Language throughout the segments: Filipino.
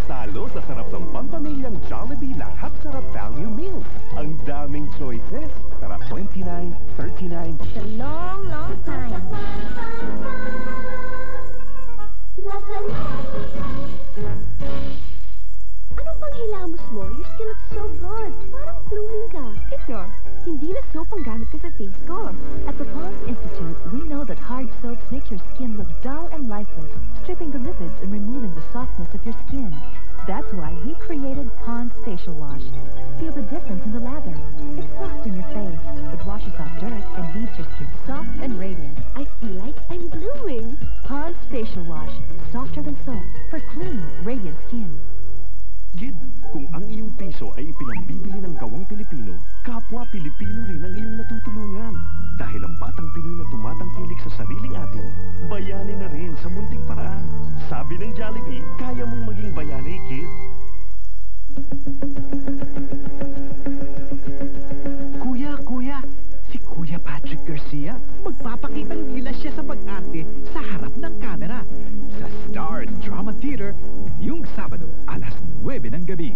mananalo sa sarap ng pampamilyang Jollibee Lahat Sarap Value Meals. Ang daming choices. Sarap 29, 39. It's a long, long time. Anong panghilamos mo? Your skin looks so good. Parang blooming ka. Ito, hindi na soap ang gamit ko sa face ko. At the Pond's Institute, we know that hard soaps make your skin look dull and lifeless, stripping the lipids and removing the softness of your skin. That's why we created Pond's Facial Wash. Feel the difference in the lather. It's soft in your face. It washes out dirt and leaves your skin soft and radiant. I feel like I'm blooming. Pond's Facial Wash, softer than soap, for clean, radiant skin. Kid, kung ang iyong piso ay ipinambibili ng gawang Pilipino, kapwa Pilipino rin ang iyong natutulungan. Dahil ang batang Pinoy na tumatangkilik sa sariling atin, bayani na rin sa munting paraan. Sabi ng Jollibee, kaya mong maging bayani, kid. Kuya, si Kuya Patrick Garcia, magpapakitang gilas siya sa pag-arte sa harap ng kamera. Sa Star Drama Theater, ngayong Sabado, alas 9 ng gabi.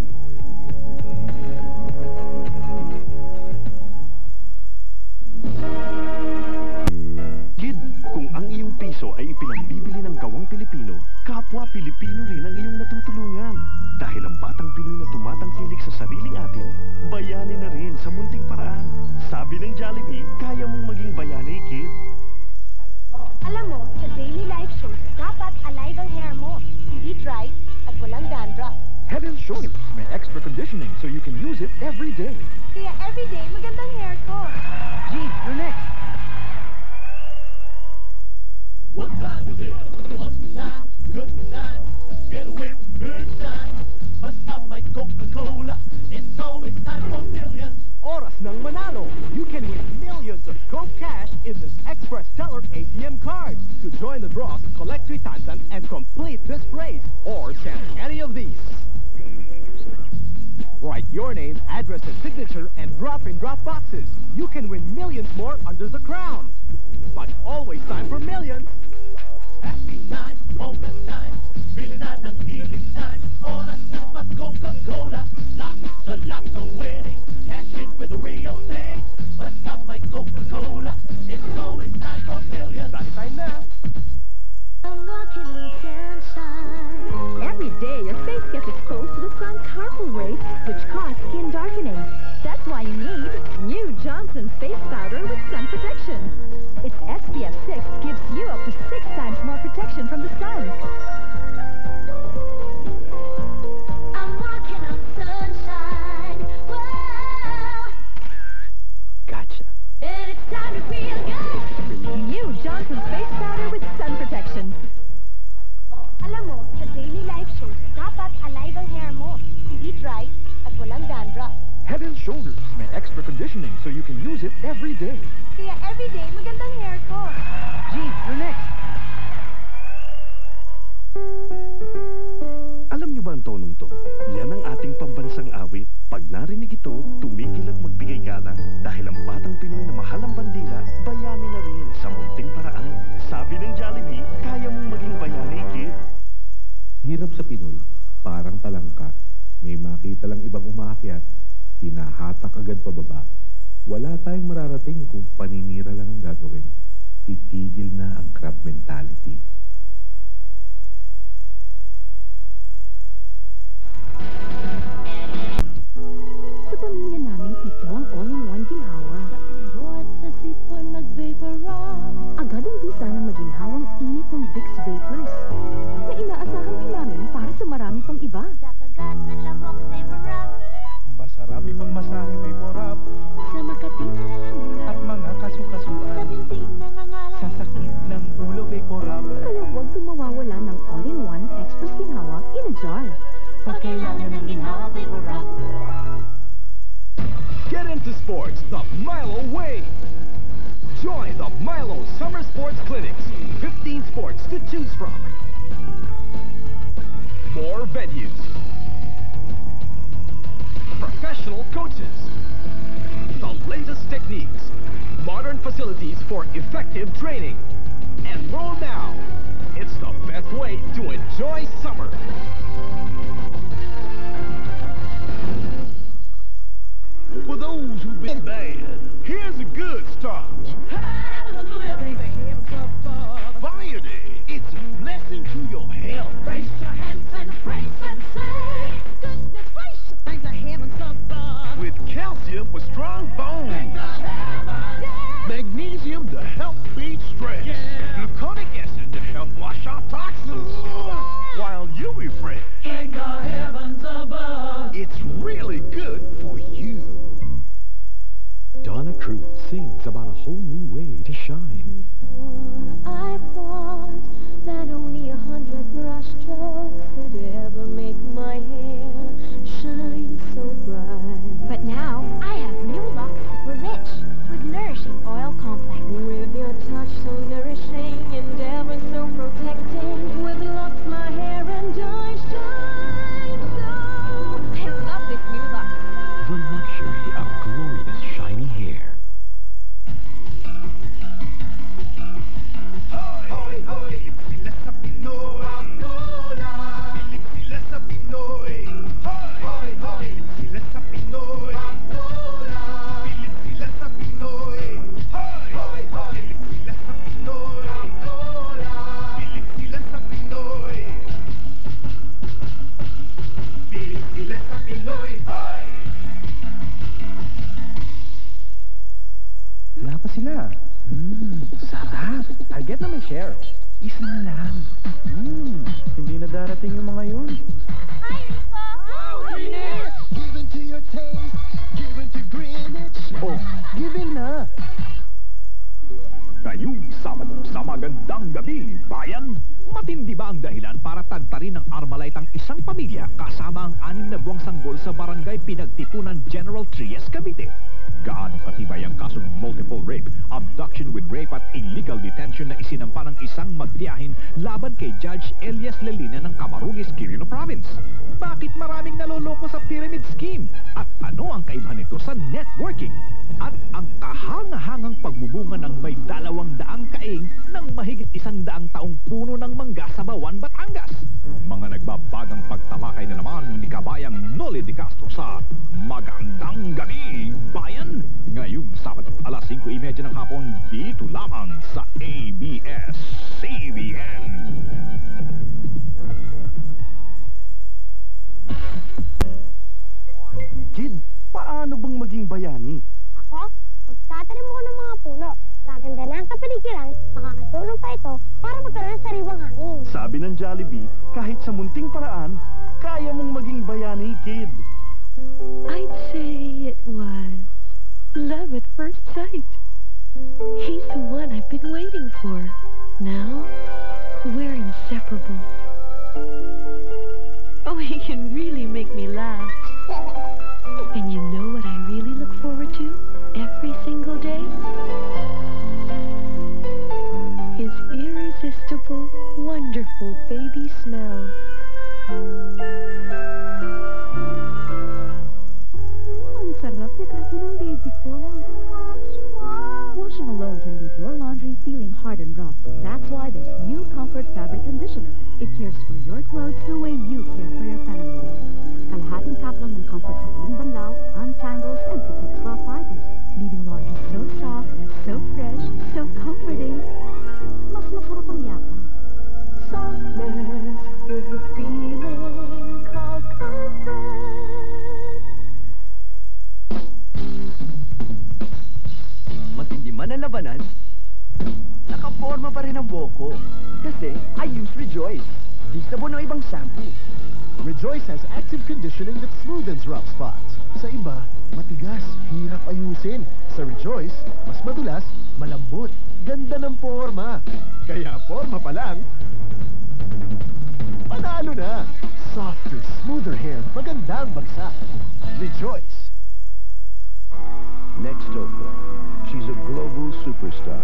Kid, kung ang iyong piso ay ipinambibili ng gawang Pilipino, kapwa Pilipino rin ang iyong natutulungan. Dahil ang batang Pinoy na tumatangkilik sa sariling atin, bayani na rin sa munting paraan. Sabi ng Jollibee, kaya mong maging bayani, kid. Alam mo, sa daily life shows, dapat alive ang hair mo. Hindi dry at walang dandruff. Head and Shoulders may extra conditioning so you can use it every day. Kaya everyday, magandang hair ko. Gene, you're next. What time is it? One time, good time. Get away with big time. Basta may Coca-Cola. It's always time for millions. Oras ng manalo. You can win millions of Coke cash in this Express Teller ATM card. To join the draws, collect 3 tansan and complete this phrase. Or send any of these. Write your name, address, and signature and drop in drop boxes. You can win millions more under the crown. But always time for millions. Happy time, mocha time. Bili na ng ilig time. Oras na mag Coca-Cola. Lots of winning. Cash in with the real thing. Basta may Coca-Cola. It's always time for millions. Time na. I'm walking in sunshine. Every day, your face gets exposed to the sun's harmful rays, which cause skin darkening. That's why you need new Johnson's Face Powder with sun protection. Its SPF 6 gives you up to 6 times more protection from the sun. I'm walking on sunshine. Whoa. Gotcha. And it's time to feel good. New Johnson's Face Powder with sun protection. Alam mo, sa daily life shows, dapat alive ang hair mo. Hindi dry at walang dandruff. Head and Shoulders may extra conditioning so you can use it every day. Kaya everyday, magandang hair ko. Gene, you're next. Alam niyo ba ang tonong to? Yan ang ating pambansang awit. Pag narinig ito, tumigil at magbigay galang. Dahil ang batang Pinoy na mahal ang bandila, bayani na rin sa munting paraan. Sabi ng Jollibee, kaya mong maging bayani, kid. Hirap sa Pinoy, parang talangka. May makita lang ibang umaakyat, hinahatak agad pababa. Wala tayong mararating kung paninira lang ang gagawin. Itigil na ang crab mentality. Sa pamilya namin, ito ang all-in-one ginhawa. Buhat sa sipon mag-vapor rub. Agad ang bisa ng maginhawang init ng Vicks Vapors na inaasahan din namin para sa marami pang iba. Sa kagat ng lamok vapor rub. Masarap ibang masahe vapor rub. Sa Makati na lalamunan. At mga kasukasuan. Sa binting nangangalan. Sa sakit ng ulo vapor rub. Kaya huwag kang mawawala ng all-in-one express ginhawa in a jar. Pag kailangan ng ginhawa vapor rub. Get into sports the Milo way. Join the Milo Summer Sports Clinics. 15 sports to choose from. More venues. Professional coaches. The latest techniques. Modern facilities for effective training. Enroll now. It's the best way to enjoy summer. sings about a whole new way to shine. Before I thought that only 100 brush strokes could ever make my hair shine so bright. But now I have new Lux Super Rich with nourishing oil complex. With your touch so nourishing and ever so protecting. With Lux my hair and I shine so. I love this new Lux. The luxury of glorious shiny hair. Hoy, hoy, sila sa Pinoy. Bilib sila sa Pinoy. Hoy, hoy, sila sa Pinoy. Bilib sila sa Pinoy. Hoy, hoy, sila sa Pinoy. Bilib sila sa Pinoy. Bilib sila sa Pinoy. Wala pa sila. Sarap. I'll get na my share. Isa na lang. Hindi na darating yung mga yun. Hi, Rico! Given to your taste, given to Greenwich. Oh, give in na. Ngayong Sabado sa magandang gabi, bayan, matindi ba ang dahilan para tagtarin ng Armalite ang isang pamilya kasama ang 6 na buwang sanggol sa barangay Pinagtipunan General Trias, Cavite? Gaano katibay ang kasong multiple rape, abduction with rape at illegal detention na isinampa ng isang magtiyahin laban kay Judge Elias Lelina ng Camarines, Quirino Province? Bakit maraming naloloko sa pyramid scheme? At ano ang kaibahan nito sa networking? At ang kahanga-hangang pagbubunga ng may 200 kaing ng mahigit 100 taong puno ng mangga sa Bawan, Batangas. Mga nagbabagang pagtalakay na naman ni Kabayang Noli de Castro sa Magandang Gabi, Bayan. Ngayong Sabado, alas 5:30 ng hapon, dito lamang sa ABS-CBN. Kid, paano bang maging bayani? Ako, magtatanim mo ng mga puno. Gaganda na ang kapaligiran, makakatulong pa ito para magkaroon ng sariwang hangin. Sabi ng Jollibee, kahit sa munting paraan, kaya mong maging bayani, kid. I'd say it was love at first sight. He's the one I've been waiting for. Now, we're inseparable. Oh, he can really make me laugh. And you know what I really look forward to every single day? His irresistible, wonderful baby smell. Ang sarap yakapin ng baby ko. Washing alone can leave your laundry feeling hard and rough. That's why there's new Comfort Fabric Conditioner. It cares for your clothes the way you care for your family. Kalahating tap lang ng Comfort sa huling banlaw, untangles, and protects raw fibers. Leaving laundry so soft, so fresh, so comforting. Mas masarap ang yaka. Softness is a feeling called comfort. Matindi man ang labanan, nakaporma pa rin ang buhok ko. Kasi I use Rejoice. Di sabon ng ibang shampoo. Rejoice has active conditioning that smoothens rough spots. Sa iba, matigas, hirap ayusin. Sa Rejoice, mas madulas, malambot, ganda ng forma. Kaya forma pa lang, panalo na. Softer, smoother hair, magandang bagsak. Rejoice. Next Oprah, she's a global superstar.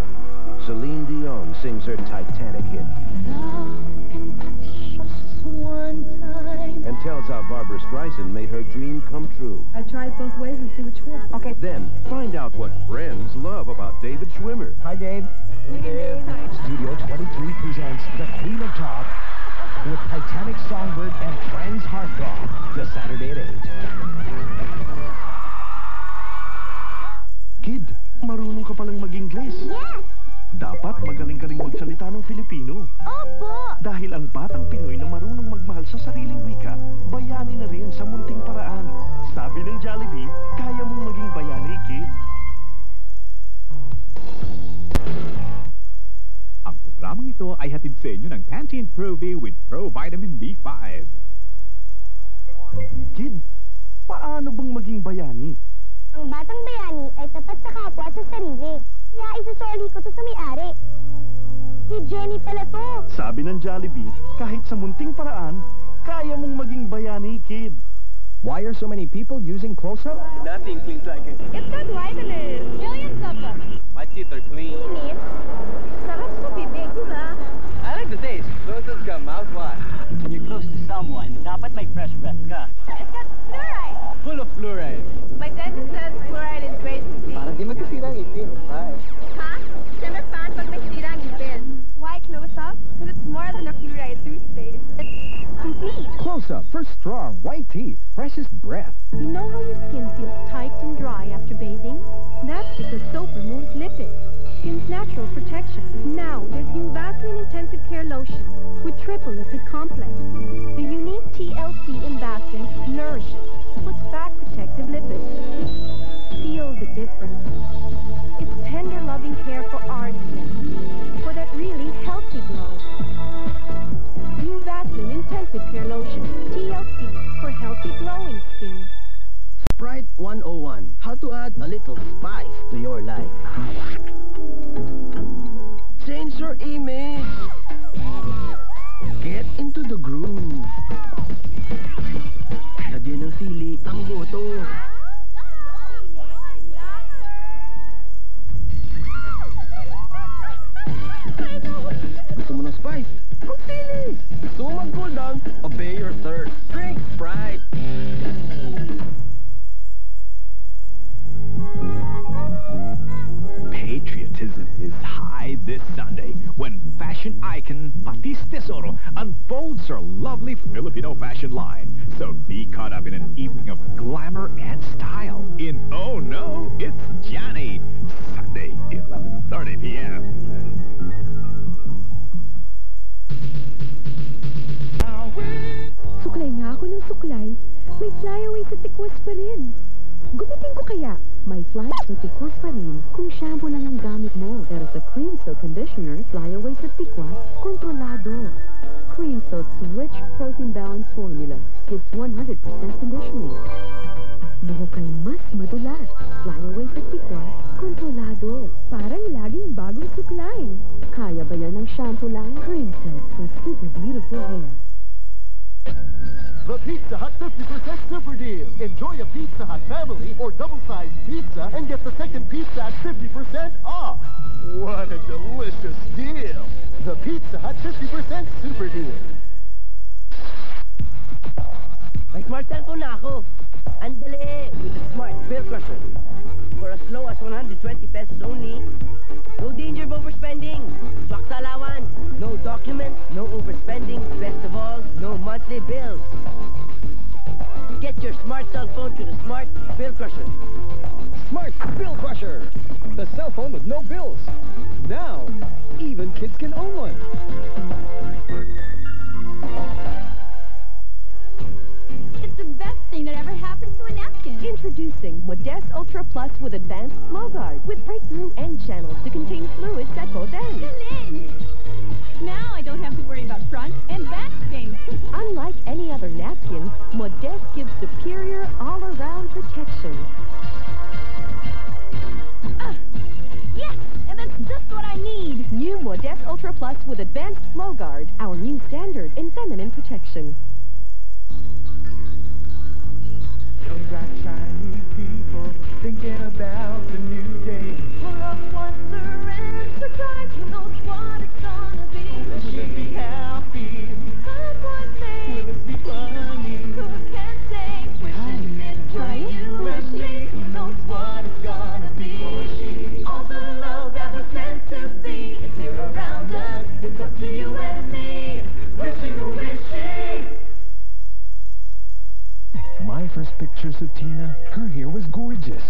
Celine Dion sings her Titanic hit Love can touch us one time. and tells how Barbara Streisand made her dream come true. I tried both ways and see which fits. Okay. Then, find out what friends love about David Schwimmer. Hi, Dave. Studio 23 presents The Queen of Talk with Titanic Songbird and Friends Heartthrob. This Saturday at 8. Kid, marunong ka palang mag-Ingles. Yes! Dapat magaling ka ring magsalita ng Filipino. Opo! Dahil ang batang Pinoy na marunong magmahal sa sariling wika, bayani na rin sa munting paraan. Sabi ng Jollibee, kaya mong maging bayani, kid. Ang programang ito ay hatid sa inyo ng Pantene Pro-V with Pro Vitamin B5. Kid, paano bang maging bayani? Ang batang bayani ay tapat sa kapwa at sa sarili. Kaya isusoli ko to sa may-ari. Si Jenny pala to. Sabi ng Jollibee, kahit sa munting paraan, kaya mong maging bayani, kid. Why are so many people using Close-Up? Nothing cleans like it. It's got vitamins. Millions of them. My teeth are clean. Init. Sarap sa bibig, di ba? I like the taste. Close-Up's got mouthwash. When you're close to someone, dapat may fresh breath ka. It's got fluoride. Full of fluoride. My dentist says fluoride is great to see. Para di magkasira ang ipin. Bye. Ha? Siyempre fan pag may sira ang ngipin. Why Close-Up? Because it's more than a fluoride toothpaste. It's complete. Close-Up for strong, white teeth, freshest breath. You know how your skin feels tight and dry after bathing? That's because soap removes lipids. Skin's natural protection. Now, there's new Vaseline Intensive Care Lotion with triple lipid complex. The unique TLC in Vaseline nourishes, puts back protective lipids. Feel the difference. It's tender, loving care for our skin, for that really healthy glow. New Vaseline Intensive Care Lotion, TLC, for healthy glowing skin. Sprite 101. How to add a little spice to your life. Change your image. Get into the groove. Lagyan ng sili ang boto. Gusto mo ng spice? Magsili! Gusto mo mag-cool down? Obey your thirst. Drink Sprite. Patriotism is high this Sunday when fashion icon Patis Tesoro unfolds her lovely Filipino fashion line. So be caught up in an evening of glamour and style in Oh No, It's Johnny. Sunday, 11:30 p.m. Suklay nga ako ng suklay, may flyaway sa tikwas pa rin. Gumitin ko kaya, may fly sa tikwas pa rin kung shampoo lang ang gamit mo. Pero sa Cream Silk Conditioner, flyaway sa tikwas, kontrolado. Cream Silk's rich protein balance formula gives 100% conditioning. Buhok ay mas madulas, flyaway sa tikwas, kontrolado. Parang laging bagong suklay. Kaya ba yan ng shampoo lang? Cream Silk for super beautiful hair. The Pizza Hut 50% Super Deal. Enjoy a Pizza Hut family or double-sized pizza and get the second pizza at 50% off. What a delicious deal. The Pizza Hut 50% Super Deal. May smart cellphone na ako. Andale with the Smart Bill Crusher. For as low as 120 pesos only. No danger of overspending. Swak sa allowance. No documents, no overspending. Best of all, no monthly bills. Get your smart cell phone to the Smart Bill Crusher. Smart Bill Crusher. The cell phone with no bills. Now, even kids can own one. It's the best thing that ever happened to a napkin. Introducing Modeste Ultra Plus with advanced flow guard with breakthrough end channels to contain fluids at both ends. Now I don't have to worry about front and back stains. Unlike any other napkin, Modeste gives superior all-around protection. Yes! And that's just what I need! New Modeste Ultra Plus with advanced flow guard, our new standard in feminine protection. Young black Chinese people thinking about the new day. Full of wonder and surprise, who knows what it's gonna be? Will it be happy? God, one thing, Will it be funny? who can say? Wishing it for you and me, who knows what it's gonna be? All the love that was meant to be is here around us. It's up to you and me, wishing, wishing. My first pictures of Tina, her hair was gorgeous.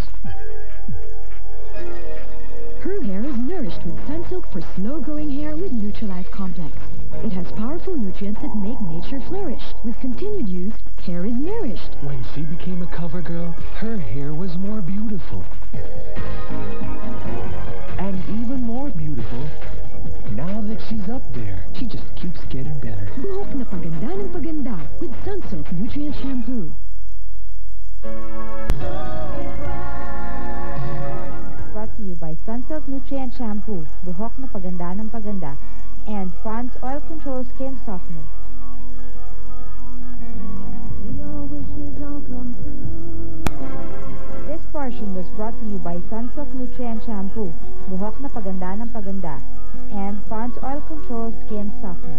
Her hair is nourished with Sunsilk for slow-growing hair with Nutrilife Complex. It has powerful nutrients that make nature flourish. With continued use, hair is nourished. When she became a cover girl, her hair was more beautiful. And even more beautiful, now that she's up there, she just keeps getting better. Buhok na paganda ng paganda with Sunsilk Nutrient Shampoo. So bright. Sunsilk Nutrient Shampoo, buhok na paganda ng paganda, and Pond's Oil Control Skin Softener. Your wishes all come true. This portion was brought to you by Sunsilk Nutrient Shampoo, buhok na paganda ng paganda, and Pond's Oil Control Skin Softener.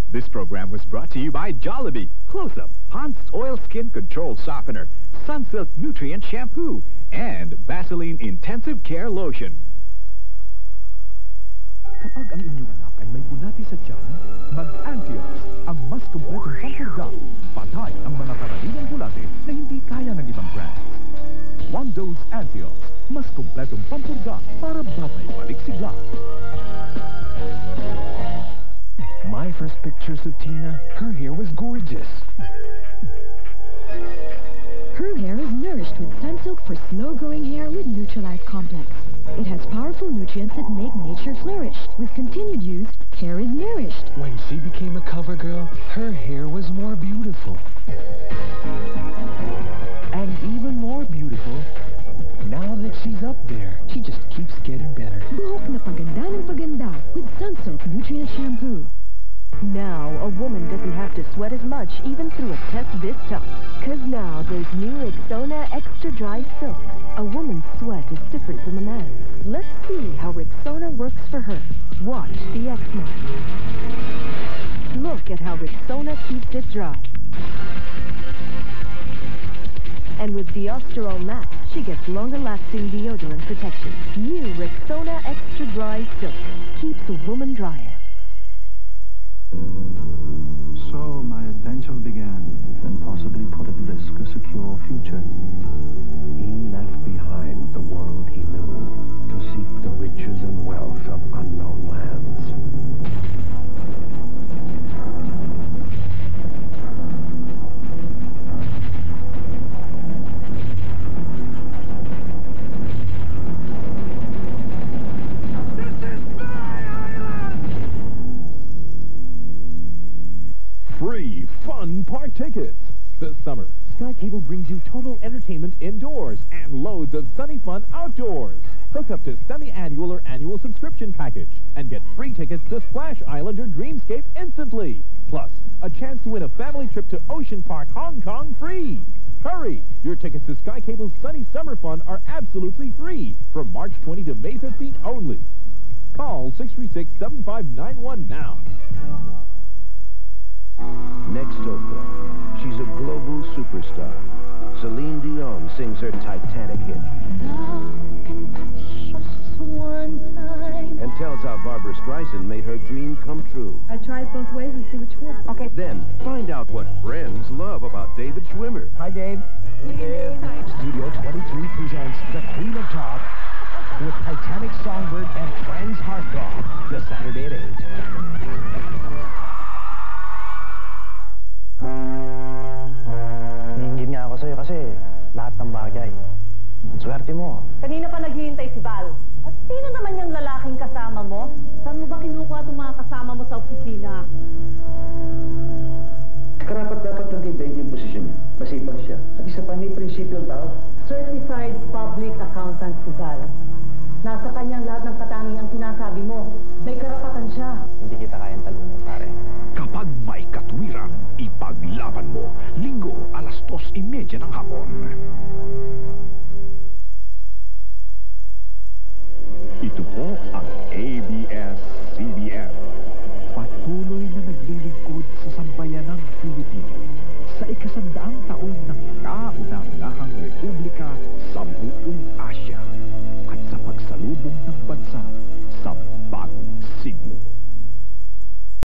This program was brought to you by Jollibee, Close-Up, Pond's Oil Skin Control Softener, Sunsilk Nutrient Shampoo, and Vaseline Intensive Care Lotion. Kapag ang inyong anak ay may bulati sa tiyan, mag-Antiox, ang mas kumpletong pampurga. Patay ang mga karaniwang bulati na hindi kaya ng ibang brands. One dose Antiox, mas kumpletong pampurga para batay balik sigla. My first pictures of Tina, her hair was gorgeous. Her hair is nourished with Sunsilk for slow-growing hair with Neutralize Complex. It has powerful nutrients that make nature flourish. With continued use, hair is nourished. When she became a cover girl, her hair was more beautiful. And even more beautiful, now that she's up there, she just keeps getting better. Buhok na paganda ng paganda with Sunsilk Nutrient Shampoo. Now, a woman doesn't have to sweat as much even through a test this tough. Cause now there's new Rexona Extra Dry Silk. A woman's sweat is different from a man's. Let's see how Rexona works for her. Watch the X mark. Look at how Rexona keeps it dry. And with Deosterol Max, she gets longer-lasting deodorant protection. New Rexona Extra Dry Silk keeps a woman drier. So my adventure began, and possibly put at risk a secure future. He left behind the world he knew to seek the riches and wealth of unknown lands. Free fun park tickets. This summer, Sky Cable brings you total entertainment indoors and loads of sunny fun outdoors. Hook up to semi-annual or annual subscription package and get free tickets to Splash Island or Dreamscape instantly. Plus, a chance to win a family trip to Ocean Park, Hong Kong free. Hurry! Your tickets to Sky Cable's Sunny Summer Fun are absolutely free from March 20 to May 15 only. Call 636-7591 now. Next Oprah, she's a global superstar. Celine Dion sings her Titanic hit. And tells how Barbara Streisand made her dream come true. I try it both ways and see which fits. Okay. Then, find out what friends love about David Schwimmer. Hi, Dave. Hey, Dave. Studio 23 presents The Queen of Talk with Titanic Songbird and Friends Heartthrob. This Saturday at 8. Naiingit nga ako sa'yo kasi lahat ng bagay. Ang swerte mo. Kanina pa naghihintay si Val. At sino naman yung lalaking kasama mo? Saan mo ba kinukuha itong mga kasama mo sa opisina? Karapat dapat ng kay Benji yung posisyon niya. Masipag siya. At isa pa may prinsipyo tao. Certified Public Accountant si Val. Nasa kanyang lahat ng katangiang sinasabi mo. May karapatan siya. Hindi kita kayang talunin, pare. Kapag may katwiran, ipaglaban mo. Linggo, alas 2:30 ng hapon. Ito po ang ABS-CBN. Patuloy na naglilingkod sa sambayanang Pilipino sa ikasandaang taon ng kauna-unahang Republika sa buong